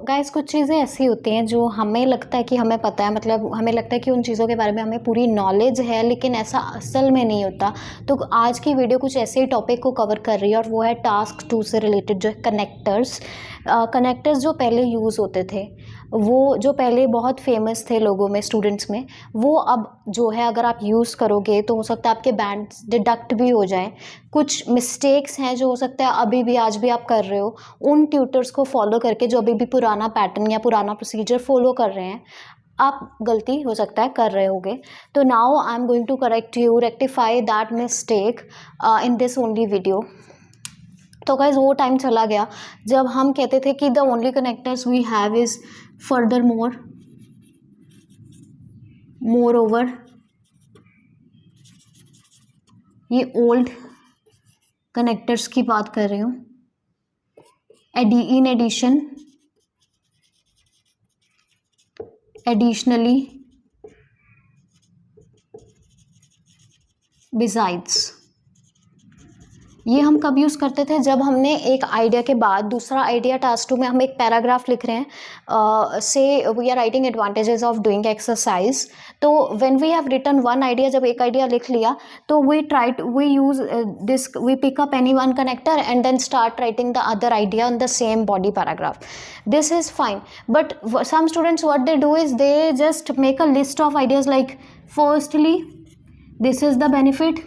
Guys कुछ चीज़ें ऐसी होती हैं जो हमें लगता है कि हमें पता है, मतलब हमें लगता है कि उन चीज़ों के बारे में हमें पूरी नॉलेज है, लेकिन ऐसा असल में नहीं होता। तो आज की वीडियो कुछ ऐसे ही टॉपिक को कवर कर रही है और वो है टास्क 2 से रिलेटेड जो कनेक्टर्स। कनेक्टर्स जो पहले यूज़ होते थे, वो जो पहले बहुत फेमस थे लोगों में, स्टूडेंट्स में, वो अब जो है अगर आप यूज़ करोगे तो हो सकता है आपके बैंड्स डिडक्ट भी हो जाएं। कुछ मिस्टेक्स हैं जो हो सकता है अभी भी आज भी आप कर रहे हो, उन ट्यूटर्स को फॉलो करके जो अभी भी पुराना पैटर्न या पुराना प्रोसीजर फॉलो कर रहे हैं, आप गलती हो सकता है कर रहे होगे। तो now I am going to correct you, rectify that mistake in this only video. तो गाइज वो टाइम चला गया जब हम कहते थे कि the only connectors we have is furthermore, moreover. ये ओल्ड कनेक्टर्स की बात कर रही हूँ। In addition, additionally, besides. ये हम कब यूज़ करते थे? जब हमने एक आइडिया के बाद दूसरा आइडिया, टास्क 2 में हम एक पैराग्राफ लिख रहे हैं, say we are writing advantages of doing exercise. तो when we have written one idea, जब एक आइडिया लिख लिया तो we use this, we pick up any one connector and then start writing the other idea on the same body paragraph. This is fine, but some students what they do is they just make a list of ideas like, firstly this is the benefit,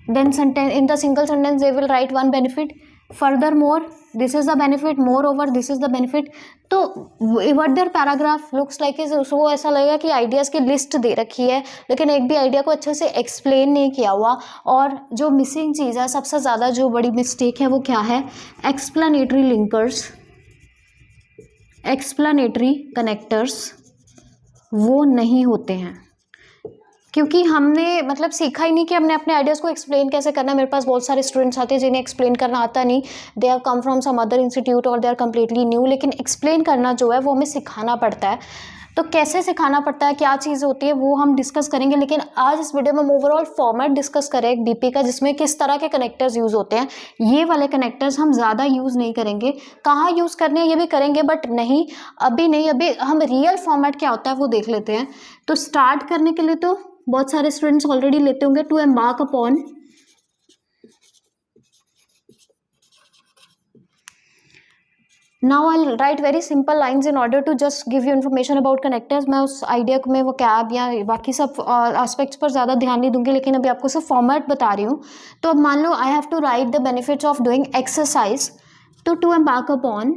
then sentence, in the single sentence they will write one benefit, furthermore this is the benefit, moreover this is the benefit. तो what their paragraph looks like is, उसको ऐसा लगेगा कि ideas की list दे रखी है लेकिन एक भी आइडिया को अच्छे से एक्सप्लेन नहीं किया हुआ. और जो मिसिंग चीज़ है, सबसे ज़्यादा जो बड़ी मिस्टेक है वो क्या है? एक्सप्लेनेटरी लिंकर्स, एक्सप्लेनेटरी कनेक्टर्स वो नहीं होते हैं, क्योंकि हमने मतलब सीखा ही नहीं कि हमने अपने आइडियाज़ को एक्सप्लेन कैसे करना है. मेरे पास बहुत सारे स्टूडेंट्स आते हैं जिन्हें एक्सप्लेन करना आता नहीं, they have come from some other institute और दे आर कम्प्लीटली न्यू, लेकिन एक्सप्लेन करना जो है वो हमें सिखाना पड़ता है. तो कैसे सिखाना पड़ता है, क्या चीज़ होती है, वो हम डिस्कस करेंगे. लेकिन आज इस वीडियो में हम ओवरऑल फॉर्मेट डिस्कस करें एक बीपी का, जिसमें किस तरह के कनेक्टर्स यूज़ होते हैं. ये वाले कनेक्टर्स हम ज़्यादा यूज़ नहीं करेंगे. कहाँ यूज़ करने हैं ये भी करेंगे, बट नहीं अभी नहीं. अभी हम रियल फॉर्मेट क्या होता है वो देख लेते हैं. तो स्टार्ट करने के लिए तो बहुत सारे स्टूडेंट्स ऑलरेडी लेते होंगे, to embark upon. Now I write very simple lines in order to just give you information about connectors. मैं उस आइडिया में वो कैब या बाकी सब एस्पेक्ट्स पर ज़्यादा ध्यान नहीं दूंगी, लेकिन अभी आपको सिर्फ फॉर्मेट बता रही हूँ. तो अब मान लो I have to write the benefits of doing exercise. तो टू एम्बार्क अपॉन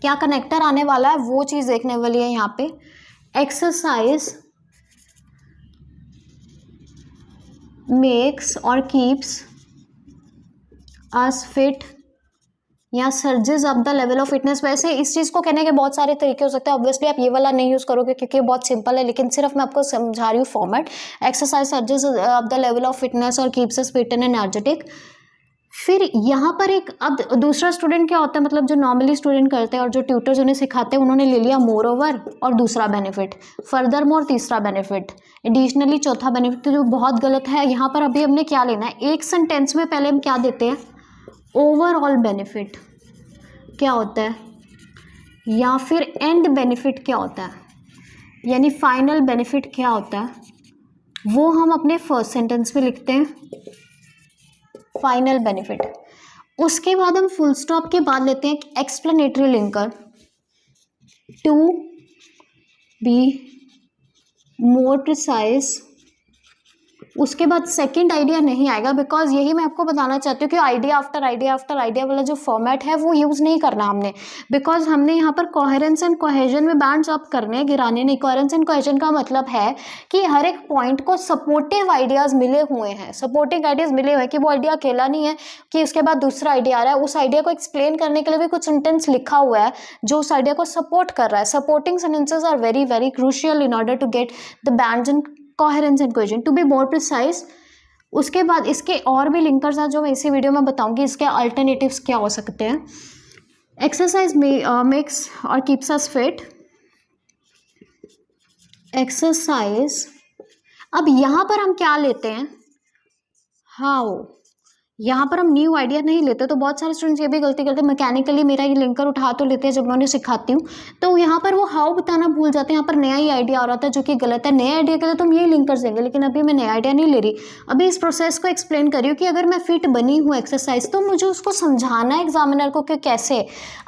क्या कनेक्टर आने वाला है वो चीज़ देखने वाली है यहाँ पे. एक्सरसाइज मेक्स और कीप्स अस फिट या surges up the level of fitness. वैसे इस चीज़ को कहने के बहुत सारे तरीके हो सकते हैं. ऑब्वियसली आप ये वाला नहीं यूज़ करोगे क्योंकि ये बहुत सिंपल है, लेकिन सिर्फ मैं आपको समझा रही हूँ format. Exercise surges up the level of fitness और keeps us fit and energetic. फिर यहाँ पर एक अब दूसरा स्टूडेंट क्या होता है, मतलब जो नॉर्मली स्टूडेंट करते हैं और जो ट्यूटर्स उन्हें सिखाते हैं, उन्होंने ले लिया मोर ओवर और दूसरा बेनिफिट, फर्दर मोर तीसरा बेनिफिट, एडिशनली चौथा बेनिफिट. तो जो बहुत गलत है यहाँ पर. अभी हमने क्या लेना है, एक सेंटेंस में पहले हम क्या देते हैं, ओवरऑल बेनिफिट क्या होता है, या फिर एंड बेनिफिट क्या होता है, यानी फाइनल बेनिफिट क्या होता है, वो हम अपने फर्स्ट सेंटेंस में लिखते हैं, फाइनल बेनिफिट. उसके बाद हम फुल स्टॉप के बाद लेते हैं explanatory linker to be more precise. उसके बाद सेकंड आइडिया नहीं आएगा, बिकॉज यही मैं आपको बताना चाहती हूँ कि idea after idea after idea वाला जो फॉर्मेट है वो यूज़ नहीं करना हमने, बिकॉज हमने यहाँ पर कोहेरेंस एंड कोहेजन में बैंड्स अप करने हैं, गिराने नहीं. कोहेरेंस एंड कोहेजन का मतलब है कि हर एक पॉइंट को सपोर्टिव आइडियाज़ मिले हुए हैं, सपोर्टिंग आइडियाज़ मिले हुए हैं, कि वो आइडिया अकेला नहीं है कि उसके बाद दूसरा आइडिया आ रहा है. उस आइडिया को एक्सप्लेन करने के लिए भी कुछ सेंटेंस लिखा हुआ है जो उस आइडिया को सपोर्ट कर रहा है. Supporting sentences are very very crucial in order to get the bands and coherence and cohesion. To be more precise. उसके बाद इसके और भी लिंकर्स हैं जो मैं इसी वीडियो में बताऊंगी. इसके अल्टरनेटिव्स क्या हो सकते हैं. एक्सरसाइज मेक्स और कीप्स अस फिट. एक्सरसाइज, अब यहाँ पर हम क्या लेते हैं, हाउ, यहाँ पर हम न्यू आइडिया नहीं लेते, तो बहुत सारे स्टूडेंट्स ये भी गलती करते हैं, मैकेनिकली मेरा ये लिंकर उठा तो लेते हैं जब मैं उन्हें सिखाती हूँ, तो यहाँ पर वो हाउ बताना भूल जाते हैं। यहाँ पर नया ही आइडिया आ रहा था जो कि गलत है। नए आइडिया के लिए तुम यही लिंकर्स देंगे, लेकिन अभी मैं नया आइडिया नहीं ले रही, अभी इस प्रोसेस को एक्सप्लेन कर रही हूँ कि अगर मैं फिट बनी हूँ एक्सरसाइज तो मुझे उसको समझाना है एग्जामिनर को कि कैसे।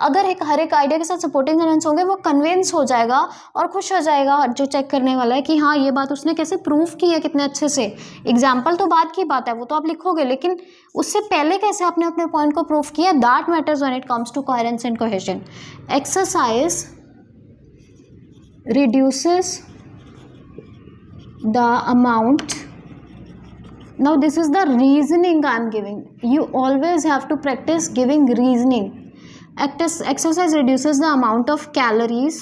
अगर हर एक आइडिया के साथ सपोर्टिंग सेंटेंस होंगे, वो कन्विंस हो जाएगा और खुश हो जाएगा जो चेक करने वाला है कि हाँ ये बात उसने कैसे प्रूफ की है, कितने अच्छे से। एग्जाम्पल तो बात की बात है, वो तो आप लिखोगे, लेकिन उससे पहले कैसे आपने अपने पॉइंट को प्रूफ किया, that matters when it comes to coherence and cohesion. Exercise reduces the amount. Now this is the reasoning I am giving. You always have to practice giving reasoning. Exercise reduces the amount of calories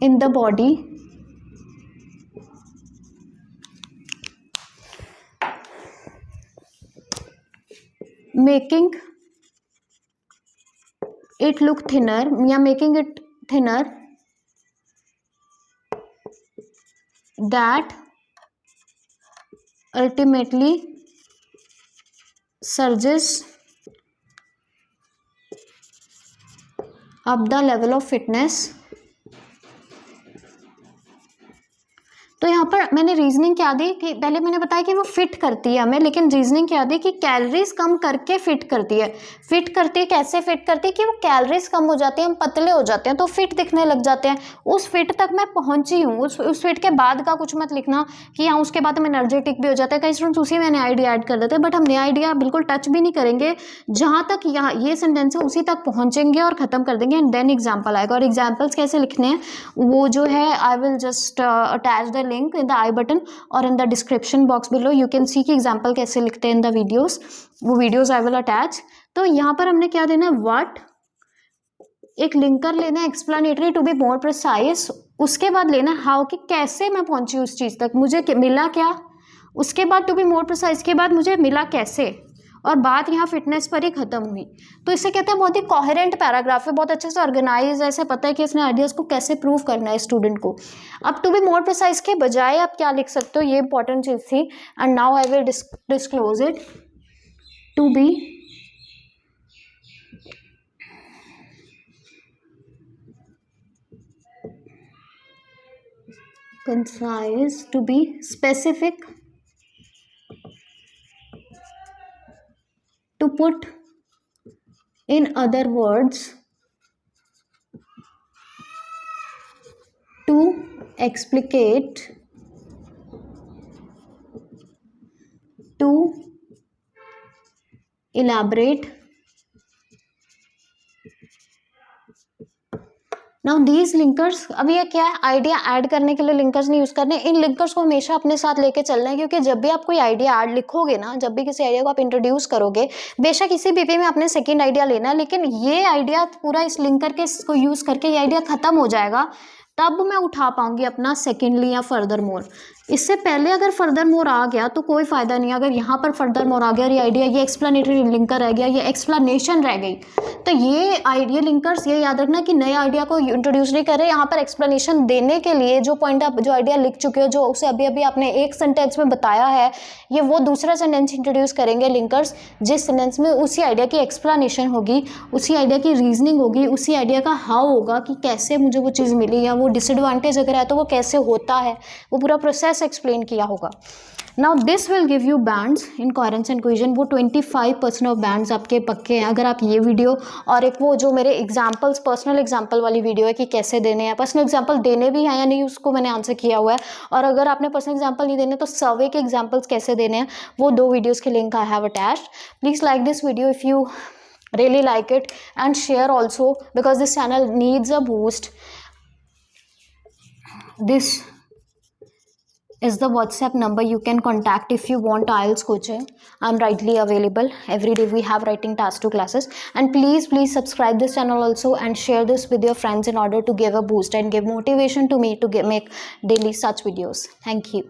in the body making it look thinner या making it thinner that ultimately surges up the level of fitness। तो यहाँ पर मैंने reasoning क्या दी कि पहले मैंने बताया कि वो फिट करती है हमें, लेकिन रीजनिंग क्या दी कि कैलोरीज कम करके फिट करती है। फिट करती है, कैसे फिट करती है कि वो कैलोरीज कम हो जाती है, हम पतले हो जाते हैं तो फिट दिखने लग जाते हैं। उस फिट तक मैं पहुंची हूँ, उस फिट के बाद का कुछ मत लिखना कि हाँ उसके बाद हम एनर्जेटिक भी हो जाते हैं। कई स्टूडेंट्स उसी में नया आइडिया ऐड कर देते हैं, बट हम नया आइडिया बिल्कुल टच भी नहीं करेंगे, जहाँ तक यहाँ ये सेंटेंस है उसी तक पहुँचेंगे और ख़त्म कर देंगे, एंड देन एग्जाम्पल आएगा। और एग्जाम्पल्स कैसे लिखने हैं वो जो है I will just attach the link in the I button or in the description box below. You can see कि एग्जाम्पल कैसे लिखते हैं in the videos, वो videos I will attach। तो यहाँ पर हमने क्या देना है, what, एक लिंकर लेना है explanatory to be more precise, उसके बाद लेना है हाउ कि कैसे मैं पहुंची उस चीज़ तक, मुझे मिला क्या, उसके बाद टू बी मोर प्रिसाइज के बाद मुझे मिला कैसे, और बात यहाँ फिटनेस पर ही खत्म हुई। तो इसे कहते हैं बहुत ही कोहेरेंट पैराग्राफ है, बहुत अच्छे से ऑर्गेनाइज, ऐसे पता है कि इसने आइडियाज़ को कैसे प्रूव करना है स्टूडेंट को। अब टू बी मोर प्रिसाइज के बजाय आप क्या लिख सकते हो, ये इंपॉर्टेंट चीज़ थी, and now I will disclose it. To be concise, to be specific, to put in other words, to explicate, to elaborate। Now these linkers, अब ये क्या है, आइडिया ऐड करने के लिए लिंकर्स नहीं यूज करने, इन लिंकर्स को हमेशा अपने साथ लेके चलना है, क्योंकि जब भी आप कोई आइडिया ऐड लिखोगे ना, जब भी किसी आइडिया को आप इंट्रोड्यूस करोगे, बेशक इसी बीपी में आपने सेकंड आइडिया लेना है, लेकिन ये आइडिया पूरा इस लिंकर के को यूज करके ये आइडिया खत्म हो जाएगा, तब मैं उठा पाऊंगी अपना सेकेंडली या फर्दर मोर। इससे पहले अगर फर्दर मोर आ गया तो कोई फ़ायदा नहीं। अगर यहाँ पर फर्दर मोर आ गया, ये आइडिया, ये एक्सप्लेनेटरी लिंकर रह गया, ये एक्सप्लेनेशन रह गई, तो ये आइडिया लिंकर्स, ये याद रखना कि नए आइडिया को इंट्रोड्यूस नहीं कर रहे, यहाँ पर एक्सप्लेनेशन देने के लिए जो पॉइंट आप जो आइडिया लिख चुके हो, जो उसे अभी अभी आपने एक सेंटेंस में बताया है, ये वो दूसरा सेंटेंस इंट्रोड्यूस करेंगे लिंकर्स, जिस सेंटेंस में उसी आइडिया की एक्सप्लेनेशन होगी, उसी आइडिया की रीजनिंग होगी, उसी आइडिया का हाउ होगा कि कैसे मुझे वो चीज़ मिली, या वो डिसएडवांटेज अगर है तो वो कैसे होता है, वो पूरा प्रोसेस एक्सप्लेन किया होगा। Now this will give you bands in coherence and cohesion, वो 25% ऑफ बैंड्स आपके पक्के हैं अगर आप ये वीडियो और एक वो जो मेरे एग्जाम्पल्स, पर्सनल एग्जाम्पल वाली वीडियो है कि कैसे देने हैं, पर्सनल एग्जाम्पल देने भी हैं या नहीं उसको मैंने आंसर किया हुआ है, और अगर आपने पर्सनल एग्जाम्पल नहीं देने तो सर्वे के एग्जाम्पल्स कैसे देने हैं, वो 2 वीडियोज़ के link I have attached. Please like this video if you really like it, and share also because this channel needs a boost. This is the WhatsApp number you can contact if you want IELTS coaching. I'm rightly available. Every day we have writing task 2 classes, and please subscribe this channel also and share this with your friends in order to give a boost and give motivation to me to make daily such videos. Thank you.